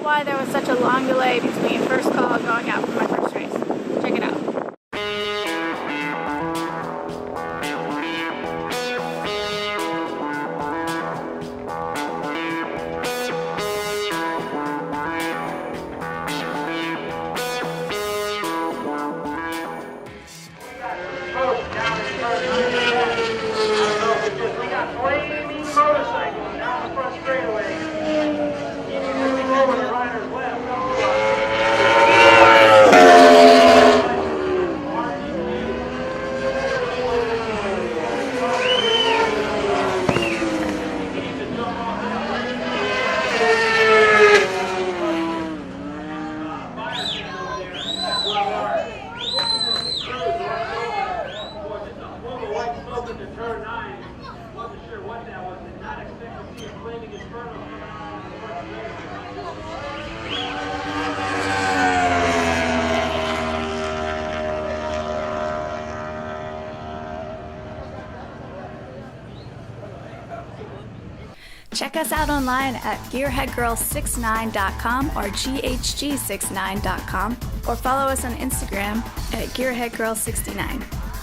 why there was such a long delay between first call and going out for my first race. Check it out. We got Flaming Motorcycle down the front straightaway. You need to move over the rider's left. To turn 9, wasn't sure what that was. Did not expect to see a flaming inferno coming out of the front Check us out online at GearHeadGirl69.com or GHG69.com, or follow us on Instagram at GearHeadGirl69.